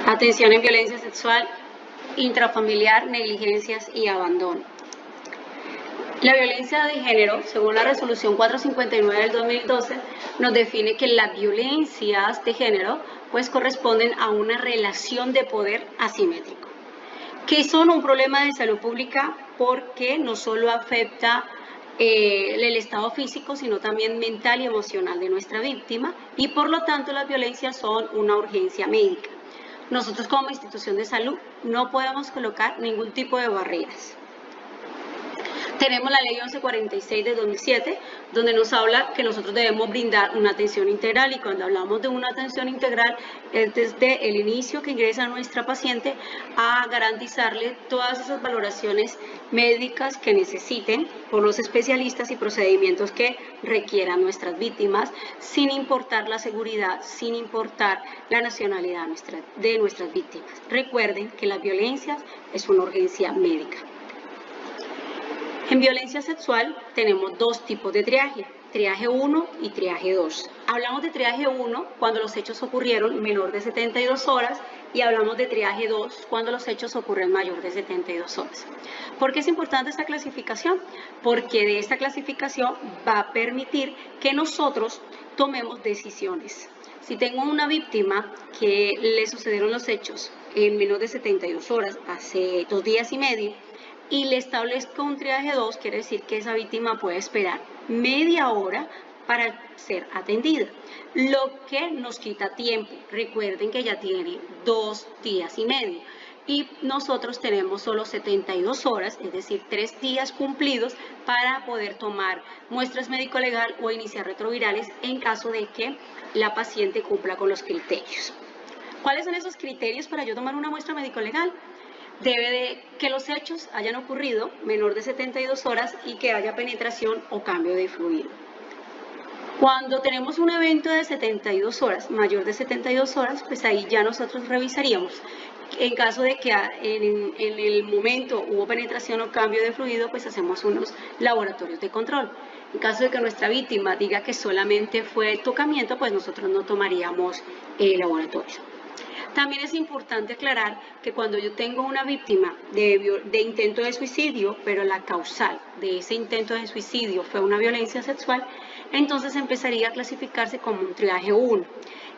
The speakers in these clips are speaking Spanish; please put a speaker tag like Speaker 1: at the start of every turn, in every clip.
Speaker 1: Atención en violencia sexual, intrafamiliar, negligencias y abandono. La violencia de género, según la resolución 459 del 2012, nos define que las violencias de género pues corresponden a una relación de poder asimétrico, que son un problema de salud pública porque no solo afecta el estado físico, sino también mental y emocional de nuestra víctima, y por lo tanto las violencias son una urgencia médica. Nosotros como institución de salud no podemos colocar ningún tipo de barreras. Tenemos la ley 1146 de 2007, donde nos habla que nosotros debemos brindar una atención integral, y cuando hablamos de una atención integral es desde el inicio que ingresa nuestra paciente a garantizarle todas esas valoraciones médicas que necesiten por los especialistas y procedimientos que requieran nuestras víctimas, sin importar la seguridad, sin importar la nacionalidad de nuestras víctimas. Recuerden que las violencias es una urgencia médica. En violencia sexual tenemos dos tipos de triaje, triaje 1 y triaje 2. Hablamos de triaje 1 cuando los hechos ocurrieron menor de 72 horas y hablamos de triaje 2 cuando los hechos ocurren mayor de 72 horas. ¿Por qué es importante esta clasificación? Porque de esta clasificación va a permitir que nosotros tomemos decisiones. Si tengo una víctima que le sucedieron los hechos en menos de 72 horas, hace 2 días y medio, y le establezco un triaje 2, quiere decir que esa víctima puede esperar media hora para ser atendida, lo que nos quita tiempo. Recuerden que ya tiene 2 días y medio y nosotros tenemos solo 72 horas, es decir, 3 días cumplidos para poder tomar muestras médico-legal o iniciar retrovirales en caso de que la paciente cumpla con los criterios. ¿Cuáles son esos criterios para yo tomar una muestra médico-legal? Debe de que los hechos hayan ocurrido menor de 72 horas y que haya penetración o cambio de fluido. Cuando tenemos un evento de 72 horas, mayor de 72 horas, pues ahí ya nosotros revisaríamos. En caso de que en el momento hubo penetración o cambio de fluido, pues hacemos unos laboratorios de control. En caso de que nuestra víctima diga que solamente fue tocamiento, pues nosotros no tomaríamos laboratorio. También es importante aclarar que cuando yo tengo una víctima de intento de suicidio, pero la causal de ese intento de suicidio fue una violencia sexual, entonces empezaría a clasificarse como un triaje 1.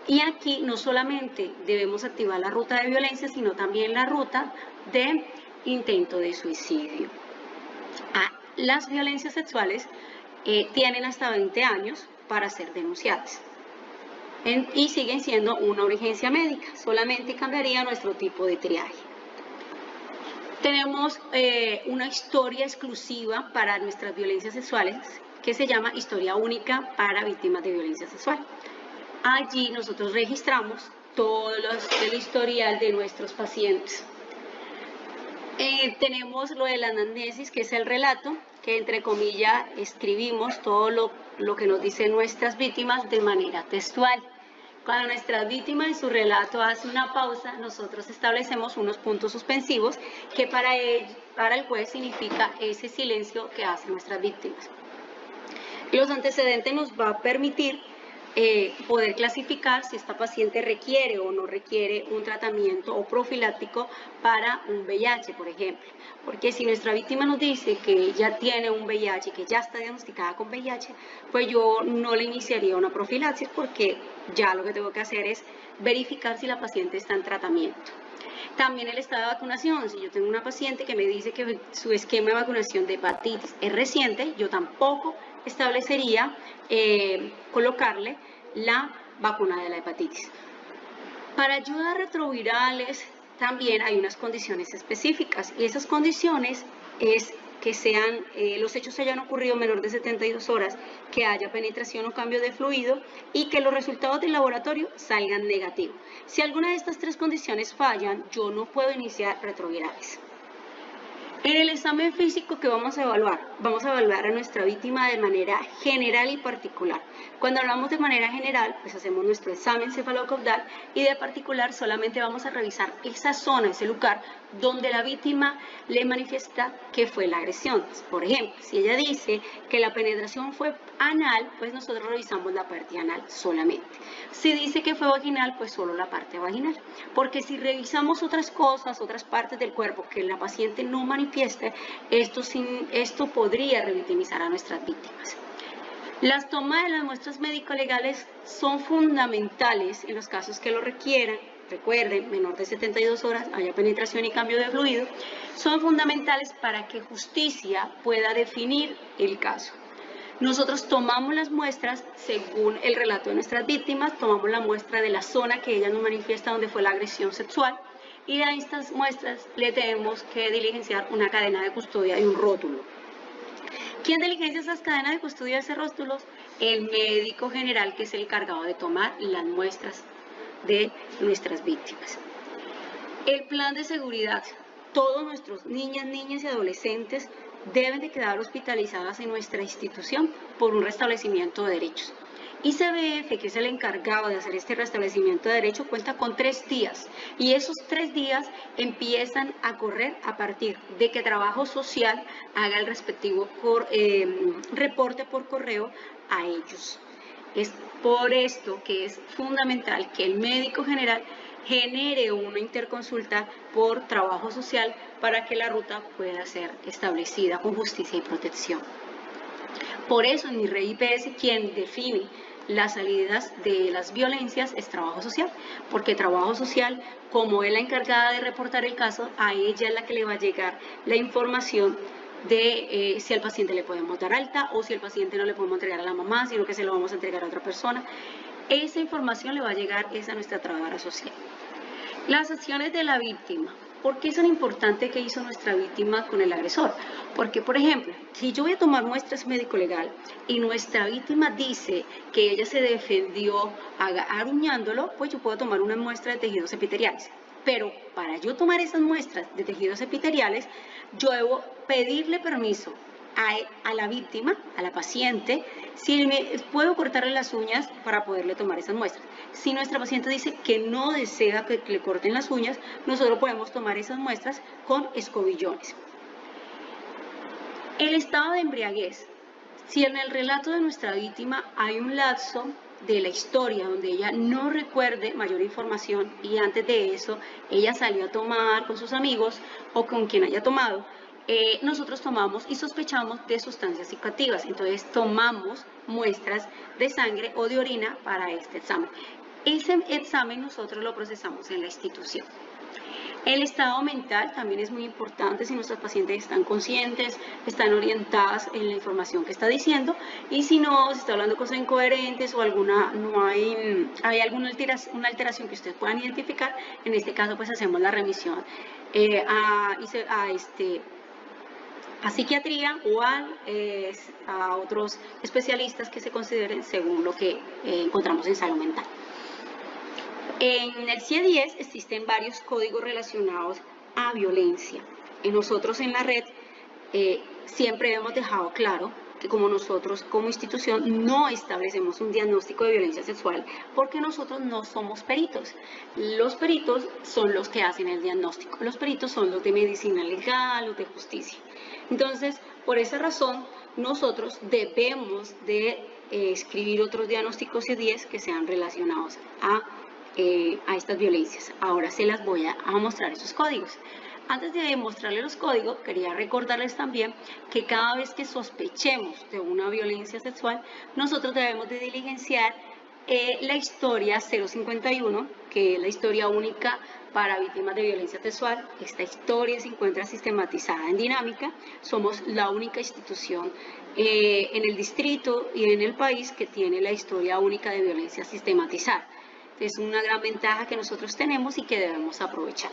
Speaker 1: Y aquí no solamente debemos activar la ruta de violencia, sino también la ruta de intento de suicidio. Las violencias sexuales tienen hasta 20 años para ser denunciadas. Y siguen siendo una urgencia médica, solamente cambiaría nuestro tipo de triaje. Tenemos una historia exclusiva para nuestras violencias sexuales que se llama Historia Única para Víctimas de Violencia Sexual. Allí nosotros registramos todo el historial de nuestros pacientes. Tenemos lo de la anamnesis, que es el relato, que entre comillas escribimos todo lo que nos dicen nuestras víctimas de manera textual. Cuando nuestra víctima en su relato hace una pausa, nosotros establecemos unos puntos suspensivos que para el juez significa ese silencio que hacen nuestras víctimas. Los antecedentes nos va a permitir poder clasificar si esta paciente requiere o no requiere un tratamiento o profiláctico para un VIH, por ejemplo. Porque si nuestra víctima nos dice que ya tiene un VIH, que ya está diagnosticada con VIH, pues yo no le iniciaría una profilaxis porque ya lo que tengo que hacer es verificar si la paciente está en tratamiento. También el estado de vacunación. Si yo tengo una paciente que me dice que su esquema de vacunación de hepatitis es reciente, yo tampoco establecería colocarle la vacuna de la hepatitis. Para ayudas retrovirales también hay unas condiciones específicas, y esas condiciones es que los hechos hayan ocurrido menor de 72 horas, que haya penetración o cambio de fluido y que los resultados del laboratorio salgan negativos. Si alguna de estas 3 condiciones fallan, yo no puedo iniciar retrovirales. En el examen físico que vamos a evaluar a nuestra víctima de manera general y particular. Cuando hablamos de manera general, pues hacemos nuestro examen cefalocaudal y de particular solamente vamos a revisar esa zona, ese lugar donde la víctima le manifiesta que fue la agresión. Por ejemplo, si ella dice que la penetración fue anal, pues nosotros revisamos la parte anal solamente. Si dice que fue vaginal, pues solo la parte vaginal. Porque si revisamos otras cosas, otras partes del cuerpo que la paciente no manifieste, esto podría revictimizar a nuestras víctimas. Las tomas de las muestras médico-legales son fundamentales en los casos que lo requieran. Recuerden, menor de 72 horas, haya penetración y cambio de fluido, son fundamentales para que justicia pueda definir el caso. Nosotros tomamos las muestras según el relato de nuestras víctimas, tomamos la muestra de la zona que ella nos manifiesta donde fue la agresión sexual y a estas muestras le tenemos que diligenciar una cadena de custodia y un rótulo. ¿Quién diligencia esas cadenas de custodia y esos rótulos? El médico general, que es el encargado de tomar las muestras de nuestras víctimas. El plan de seguridad. Todos nuestros niñas y adolescentes deben de quedar hospitalizadas en nuestra institución por un restablecimiento de derechos. ICBF, que es el encargado de hacer este restablecimiento de derechos, cuenta con 3 días y esos 3 días empiezan a correr a partir de que Trabajo Social haga el respectivo reporte por correo a ellos. Es por esto que es fundamental que el médico general genere una interconsulta por Trabajo Social para que la ruta pueda ser establecida con justicia y protección. Por eso en mi red IPS quien define las salidas de las violencias es Trabajo Social, porque Trabajo Social, como es la encargada de reportar el caso, a ella es la que le va a llegar la información de si al paciente le podemos dar alta o si al paciente no le podemos entregar a la mamá, sino que se lo vamos a entregar a otra persona. Esa información le va a llegar a nuestra trabajadora social. Las acciones de la víctima. ¿Por qué son importantes que hizo nuestra víctima con el agresor? Porque, por ejemplo, si yo voy a tomar muestras médico-legal y nuestra víctima dice que ella se defendió aruñándolo, pues yo puedo tomar una muestra de tejidos epiteliales. Pero para yo tomar esas muestras de tejidos epiteliales, yo debo pedirle permiso a la víctima, a la paciente, si puedo cortarle las uñas para poderle tomar esas muestras. Si nuestra paciente dice que no desea que le corten las uñas, nosotros podemos tomar esas muestras con escobillones. El estado de embriaguez. Si en el relato de nuestra víctima hay un lapso de la historia donde ella no recuerde mayor información y antes de eso ella salió a tomar con sus amigos o con quien haya tomado, nosotros tomamos y sospechamos de sustancias psicoactivas, entonces tomamos muestras de sangre o de orina para este examen. Ese examen nosotros lo procesamos en la institución. El estado mental también es muy importante si nuestras pacientes están conscientes, están orientadas en la información que está diciendo y si no, si está hablando cosas incoherentes o hay alguna alteración que ustedes puedan identificar, en este caso pues hacemos la remisión a psiquiatría o a otros especialistas que se consideren según lo que encontramos en salud mental. En el CIE-10 existen varios códigos relacionados a violencia. Nosotros en la red siempre hemos dejado claro que como nosotros como institución no establecemos un diagnóstico de violencia sexual porque nosotros no somos peritos. Los peritos son los que hacen el diagnóstico. Los peritos son los de medicina legal, los de justicia. Entonces, por esa razón, nosotros debemos de escribir otros diagnósticos CIE-10 que sean relacionados a estas violencias. Ahora se las voy a mostrar esos códigos. Antes de mostrarles los códigos, quería recordarles también que cada vez que sospechemos de una violencia sexual, nosotros debemos de diligenciar la historia 051, que es la historia única para víctimas de violencia sexual. Esta historia se encuentra sistematizada en Dinámica. Somos la única institución en el distrito y en el país que tiene la historia única de violencia sistematizada. Es una gran ventaja que nosotros tenemos y que debemos aprovechar.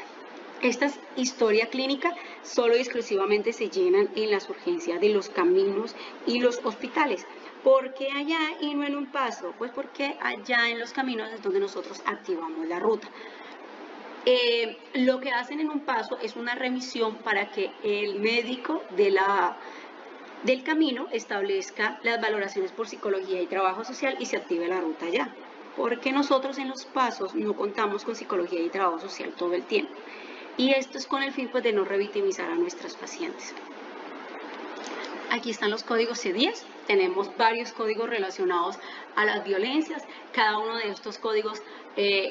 Speaker 1: Estas historias clínicas solo y exclusivamente se llenan en las urgencias de los caminos y los hospitales. ¿Por qué allá y no en un paso? Pues porque allá en los caminos es donde nosotros activamos la ruta. Lo que hacen en un paso es una remisión para que el médico del camino establezca las valoraciones por psicología y trabajo social y se active la ruta ya. Porque nosotros en los pasos no contamos con psicología y trabajo social todo el tiempo. Y esto es con el fin pues, de no revictimizar a nuestras pacientes. Aquí están los códigos C10. Tenemos varios códigos relacionados a las violencias. Cada uno de estos códigos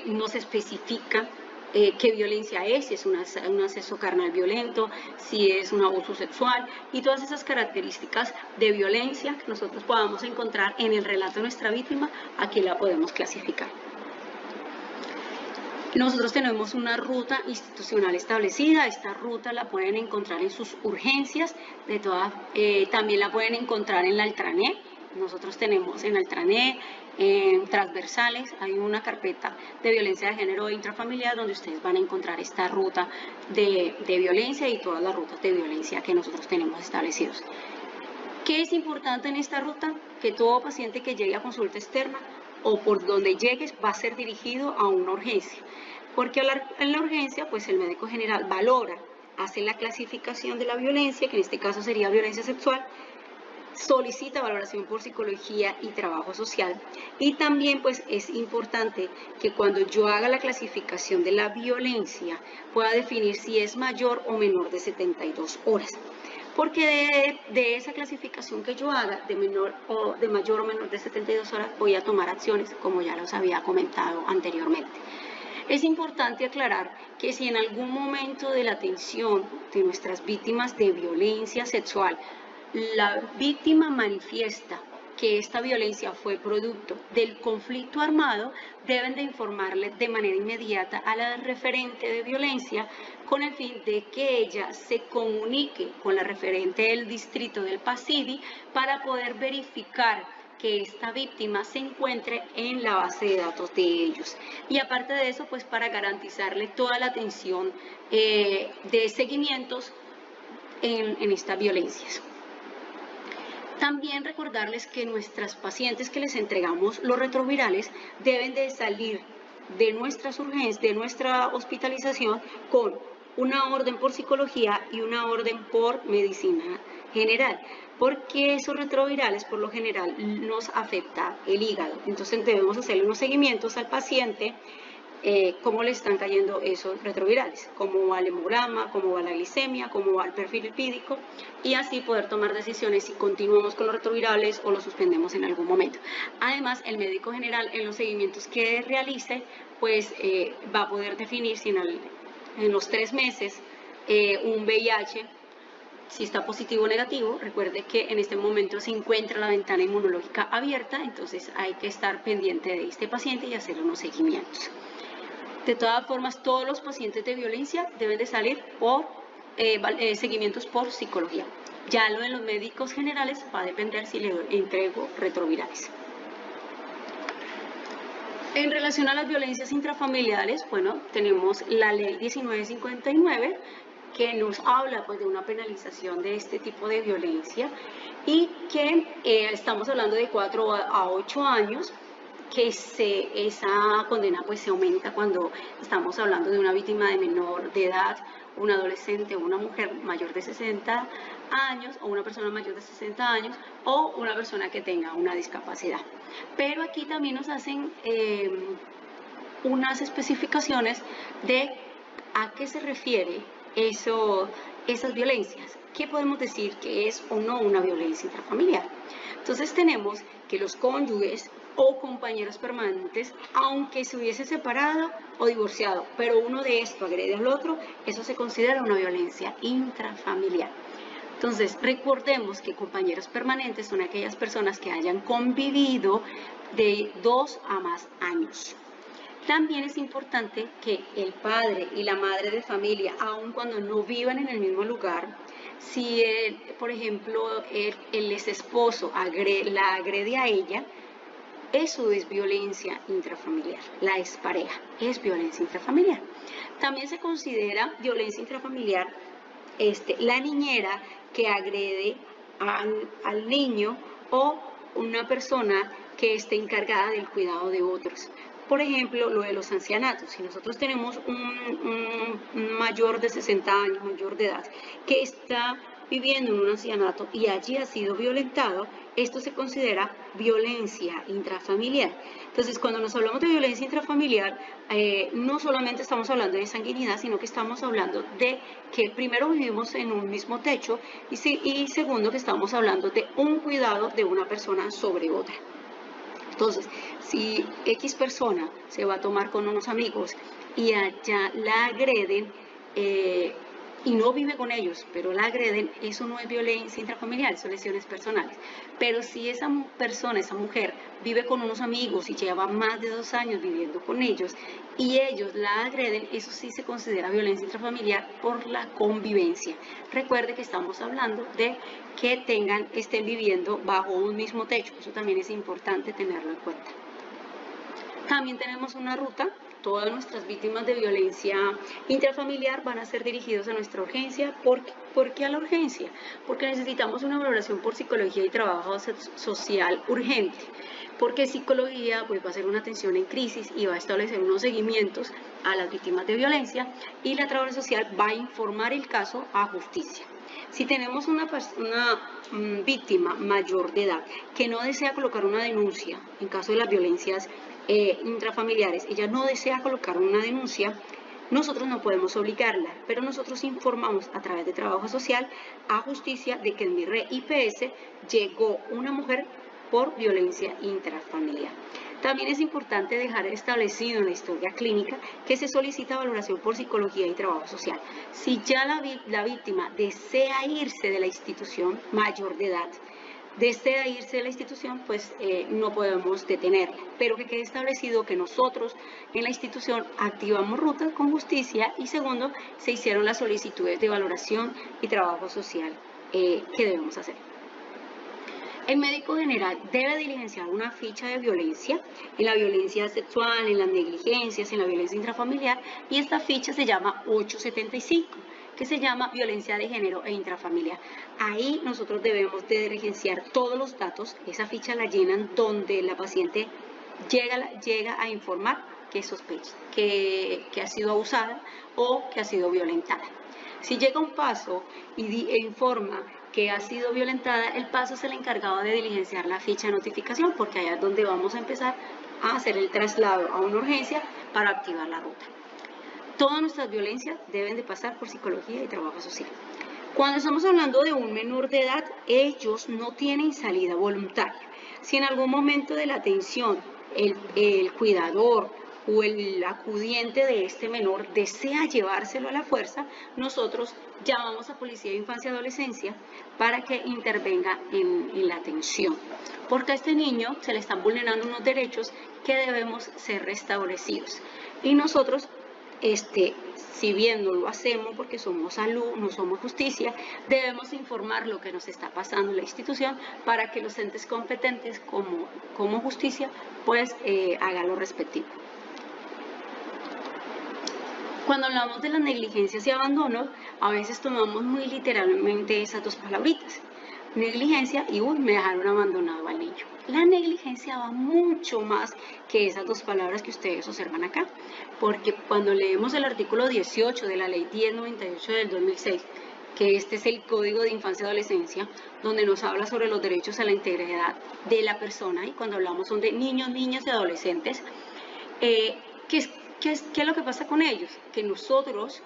Speaker 1: nos especifica qué violencia es, si es un acceso carnal violento, si es un abuso sexual y todas esas características de violencia que nosotros podamos encontrar en el relato de nuestra víctima, aquí la podemos clasificar. Nosotros tenemos una ruta institucional establecida. Esta ruta la pueden encontrar en sus urgencias, también la pueden encontrar en la Altrané. Nosotros tenemos en Altrané, en transversales, hay una carpeta de violencia de género intrafamiliar donde ustedes van a encontrar esta ruta de violencia y todas las rutas de violencia que nosotros tenemos establecidos. ¿Qué es importante en esta ruta? Que todo paciente que llegue a consulta externa o por donde llegues va a ser dirigido a una urgencia, porque en la urgencia pues el médico general valora, hace la clasificación de la violencia, que en este caso sería violencia sexual, solicita valoración por psicología y trabajo social, y también pues es importante que cuando yo haga la clasificación de la violencia pueda definir si es mayor o menor de 72 horas. Porque de esa clasificación que yo haga, de mayor o menor de 72 horas, voy a tomar acciones, como ya los había comentado anteriormente. Es importante aclarar que si en algún momento de la atención de nuestras víctimas de violencia sexual, la víctima manifiesta que esta violencia fue producto del conflicto armado, deben de informarle de manera inmediata a la referente de violencia con el fin de que ella se comunique con la referente del distrito del PACIDI para poder verificar que esta víctima se encuentre en la base de datos de ellos. Y aparte de eso, pues para garantizarle toda la atención de seguimientos en estas violencias. También recordarles que nuestras pacientes que les entregamos los retrovirales deben de salir de nuestras urgencias, de nuestra hospitalización con una orden por psicología y una orden por medicina general, porque esos retrovirales por lo general nos afecta el hígado. Entonces debemos hacerle unos seguimientos al paciente, cómo le están cayendo esos retrovirales, cómo va el hemograma, cómo va la glicemia, cómo va el perfil lipídico, y así poder tomar decisiones si continuamos con los retrovirales o los suspendemos en algún momento. Además, el médico general en los seguimientos que realice, pues va a poder definir si en los 3 meses un VIH, si está positivo o negativo. Recuerde que en este momento se encuentra la ventana inmunológica abierta, entonces hay que estar pendiente de este paciente y hacer unos seguimientos. De todas formas, todos los pacientes de violencia deben de salir por seguimientos por psicología. Ya lo de los médicos generales va a depender si le entrego retrovirales. En relación a las violencias intrafamiliares, bueno, tenemos la ley 1959 que nos habla pues de una penalización de este tipo de violencia y que estamos hablando de 4 a 8 años, que esa condena pues se aumenta cuando estamos hablando de una víctima de menor de edad, un adolescente o una mujer mayor de 60 años o una persona mayor de 60 años o una persona que tenga una discapacidad. Pero aquí también nos hacen unas especificaciones de a qué se refiere esas violencias. ¿Qué podemos decir que es o no una violencia intrafamiliar? Entonces tenemos que los cónyuges o compañeros permanentes, aunque se hubiese separado o divorciado, pero uno de estos agrede al otro, eso se considera una violencia intrafamiliar. Entonces, recordemos que compañeros permanentes son aquellas personas que hayan convivido de 2 a más años. También es importante que el padre y la madre de familia, aun cuando no vivan en el mismo lugar, si por ejemplo, el ex esposo la agrede a ella, eso es violencia intrafamiliar. La expareja es violencia intrafamiliar. También se considera violencia intrafamiliar la niñera que agrede al niño o una persona que esté encargada del cuidado de otros. Por ejemplo, lo de los ancianatos. Si nosotros tenemos un mayor de 60 años, mayor de edad, que está viviendo en un ancianato y allí ha sido violentado, esto se considera violencia intrafamiliar. Entonces, cuando nos hablamos de violencia intrafamiliar, no solamente estamos hablando de sanguinidad, sino que estamos hablando de que primero vivimos en un mismo techo y segundo que estamos hablando de un cuidado de una persona sobre otra. Entonces, si X persona se va a tomar con unos amigos y allá la agreden, y no vive con ellos, pero la agreden, eso no es violencia intrafamiliar, son lesiones personales. Pero si esa persona, esa mujer, vive con unos amigos y lleva más de 2 años viviendo con ellos y ellos la agreden, eso sí se considera violencia intrafamiliar por la convivencia. Recuerde que estamos hablando de que estén viviendo bajo un mismo techo, eso también es importante tenerlo en cuenta. También tenemos una ruta. Todas nuestras víctimas de violencia intrafamiliar van a ser dirigidos a nuestra urgencia. ¿Por qué a la urgencia? Porque necesitamos una valoración por psicología y trabajo social urgente. Porque psicología pues, va a hacer una atención en crisis y va a establecer unos seguimientos a las víctimas de violencia, y la trabajadora social va a informar el caso a justicia. Si tenemos una víctima mayor de edad que no desea colocar una denuncia en caso de las violencias intrafamiliares, ella no desea colocar una denuncia, nosotros no podemos obligarla, pero nosotros informamos a través de trabajo social a justicia de que en mi red IPS llegó una mujer por violencia intrafamiliar. También es importante dejar establecido en la historia clínica que se solicita valoración por psicología y trabajo social. Si ya la víctima desea irse de la institución, mayor de edad, desea irse de la institución, pues no podemos detenerla, pero que quede establecido que nosotros en la institución activamos rutas con justicia, y segundo, se hicieron las solicitudes de valoración y trabajo social que debemos hacer. El médico general debe diligenciar una ficha de violencia, en la violencia sexual, en las negligencias, en la violencia intrafamiliar, y esta ficha se llama 875, que se llama violencia de género e intrafamiliar. Ahí nosotros debemos de diligenciar todos los datos. Esa ficha la llenan donde la paciente llega a informar que sospecha que ha sido abusada o que ha sido violentada. Si llega un paso e informa que ha sido violentada, el paso es el encargado de diligenciar la ficha de notificación, porque allá es donde vamos a empezar a hacer el traslado a una urgencia para activar la ruta. Todas nuestras violencias deben de pasar por psicología y trabajo social. Cuando estamos hablando de un menor de edad, ellos no tienen salida voluntaria. Si en algún momento de la atención el cuidador o el acudiente de este menor desea llevárselo a la fuerza, nosotros llamamos a Policía de Infancia y Adolescencia para que intervenga en la atención, porque a este niño se le están vulnerando unos derechos que debemos ser restablecidos. Y nosotros, si bien no lo hacemos porque somos salud, no somos justicia, debemos informar lo que nos está pasando en la institución para que los entes competentes como justicia pues hagan lo respectivo. Cuando hablamos de las negligencias y abandonos, a veces tomamos muy literalmente esas dos palabritas, negligencia y me dejaron abandonado al niño. La negligencia va mucho más que esas dos palabras que ustedes observan acá, porque cuando leemos el artículo 18 de la ley 1098 del 2006, que este es el Código de Infancia y Adolescencia, donde nos habla sobre los derechos a la integridad de la persona, y cuando hablamos son de niños, niñas y adolescentes, ¿qué es lo que pasa con ellos? Que nosotros,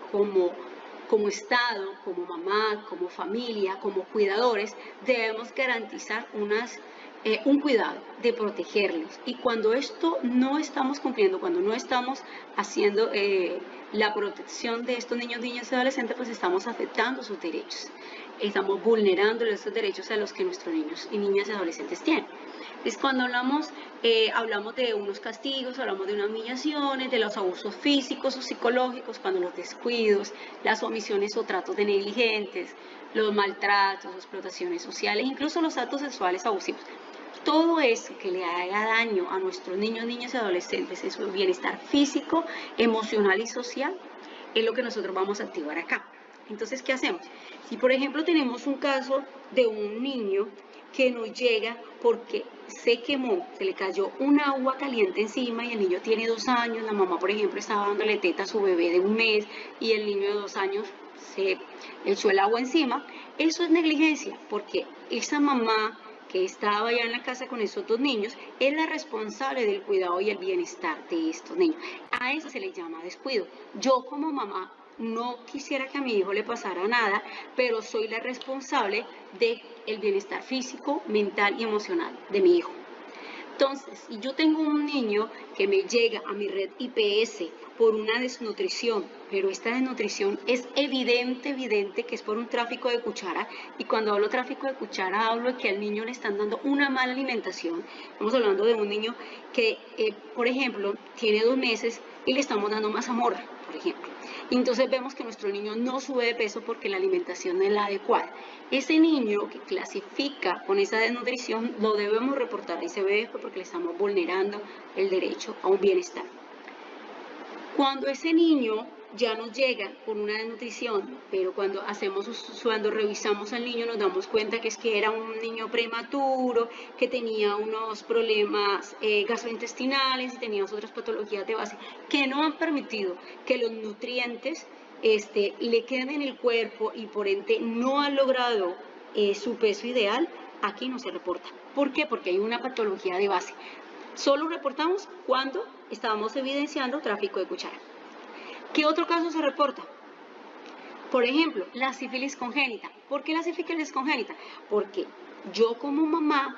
Speaker 1: como Estado, como mamá, como familia, como cuidadores, debemos garantizar un cuidado de protegerlos. Y cuando esto no estamos cumpliendo, cuando no estamos haciendo la protección de estos niños, niñas y adolescentes, pues estamos afectando sus derechos. Estamos vulnerando esos derechos a los que nuestros niños y niñas y adolescentes tienen. Es cuando hablamos de unos castigos, hablamos de unas humillaciones, de los abusos físicos o psicológicos, cuando los descuidos, las omisiones o tratos de negligentes, los maltratos, explotaciones sociales, incluso los actos sexuales abusivos. Todo eso que le haga daño a nuestros niños, niñas y adolescentes, es su bienestar físico, emocional y social, es lo que nosotros vamos a activar acá. Entonces, ¿qué hacemos? Si, por ejemplo, tenemos un caso de un niño que nos llega porque se quemó, se le cayó un agua caliente encima y el niño tiene 2 años, la mamá por ejemplo estaba dándole teta a su bebé de 1 mes y el niño de 2 años se echó el agua encima, eso es negligencia, porque esa mamá que estaba ya en la casa con esos 2 niños, es la responsable del cuidado y el bienestar de estos niños. A eso se le llama descuido. Yo como mamá no quisiera que a mi hijo le pasara nada, pero soy la responsable del bienestar físico, mental y emocional de mi hijo. Entonces, si yo tengo un niño que me llega a mi red IPS por una desnutrición, pero esta desnutrición es evidente que es por un tráfico de cuchara, y cuando hablo tráfico de cuchara hablo de que al niño le están dando una mala alimentación. Estamos hablando de un niño que, por ejemplo, tiene 2 meses y le estamos dando mazamorra, por ejemplo. Entonces vemos que nuestro niño no sube de peso porque la alimentación no es la adecuada. Ese niño que clasifica con esa desnutrición lo debemos reportar a ICBF porque le estamos vulnerando el derecho a un bienestar. Cuando ese niño ya nos llega con una desnutrición, pero cuando revisamos al niño nos damos cuenta que era un niño prematuro, que tenía unos problemas gastrointestinales y tenía otras patologías de base que no han permitido que los nutrientes le queden en el cuerpo y por ende no ha logrado su peso ideal, aquí no se reporta. ¿Por qué? Porque hay una patología de base. Solo reportamos cuando estábamos evidenciando tráfico de cuchara. ¿Qué otro caso se reporta? Por ejemplo, la sífilis congénita. ¿Por qué la sífilis congénita? Porque yo como mamá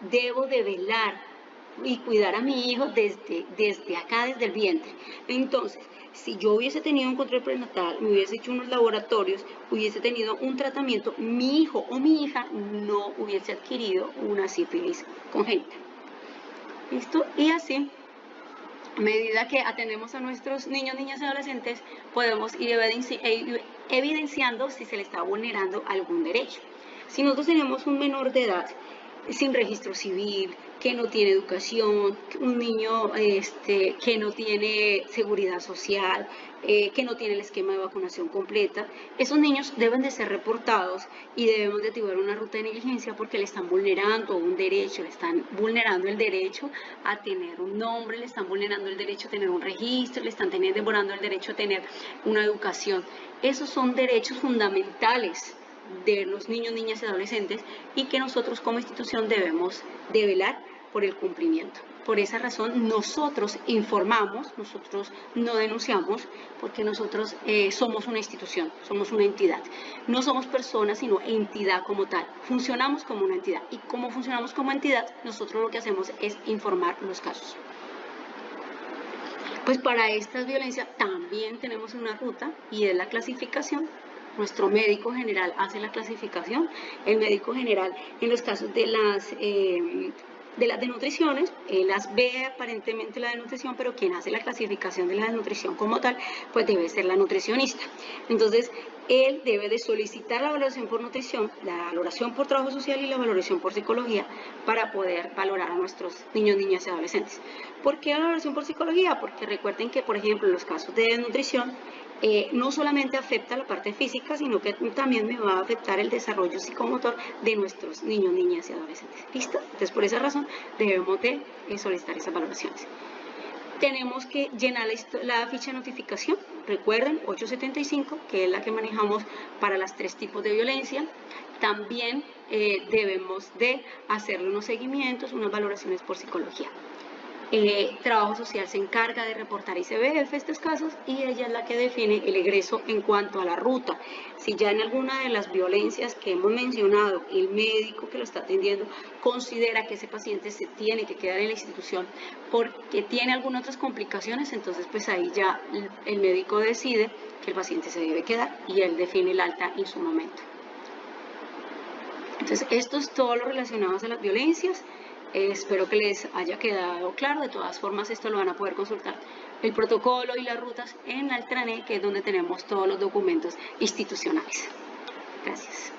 Speaker 1: debo de velar y cuidar a mi hijo desde acá, desde el vientre. Entonces, si yo hubiese tenido un control prenatal, me hubiese hecho unos laboratorios, hubiese tenido un tratamiento, mi hijo o mi hija no hubiese adquirido una sífilis congénita. ¿Listo? Y así, a medida que atendemos a nuestros niños, niñas y adolescentes, podemos ir evidenciando si se le está vulnerando algún derecho. Si nosotros tenemos un menor de edad sin registro civil, que no tiene educación, un niño que no tiene seguridad social, que no tiene el esquema de vacunación completa, esos niños deben de ser reportados y debemos de activar una ruta de negligencia porque le están vulnerando un derecho, le están vulnerando el derecho a tener un nombre, le están vulnerando el derecho a tener un registro, le están vulnerando el derecho a tener una educación. Esos son derechos fundamentales de los niños, niñas y adolescentes y que nosotros como institución debemos de velar por el cumplimiento. Por esa razón nosotros informamos, nosotros no denunciamos, porque nosotros somos una institución, somos una entidad. No somos personas, sino entidad como tal. Funcionamos como una entidad y como funcionamos como entidad, nosotros lo que hacemos es informar los casos. Pues para estas violencias también tenemos una ruta y es la clasificación. Nuestro médico general hace la clasificación. El médico general en los casos de las desnutriciones, las ve aparentemente la desnutrición, pero quien hace la clasificación de la desnutrición como tal, pues debe ser la nutricionista. Entonces, él debe de solicitar la valoración por nutrición, la valoración por trabajo social y la valoración por psicología para poder valorar a nuestros niños, niñas y adolescentes. ¿Por qué la valoración por psicología? Porque recuerden que, por ejemplo, en los casos de desnutrición, no solamente afecta la parte física, sino que también me va a afectar el desarrollo psicomotor de nuestros niños, niñas y adolescentes. ¿Listo? Entonces, por esa razón, debemos de solicitar esas valoraciones. Tenemos que llenar la ficha de notificación, recuerden, 875, que es la que manejamos para los 3 tipos de violencia. También debemos de hacerle unos seguimientos, unas valoraciones por psicología. Trabajo social se encarga de reportar ICBF estos casos y ella es la que define el egreso en cuanto a la ruta. Si ya en alguna de las violencias que hemos mencionado el médico que lo está atendiendo considera que ese paciente se tiene que quedar en la institución porque tiene algunas otras complicaciones, entonces pues ahí ya el médico decide que el paciente se debe quedar y él define el alta en su momento. Entonces esto es todo lo relacionado a las violencias. Espero que les haya quedado claro. De todas formas, esto lo van a poder consultar el protocolo y las rutas en Altranet, que es donde tenemos todos los documentos institucionales. Gracias.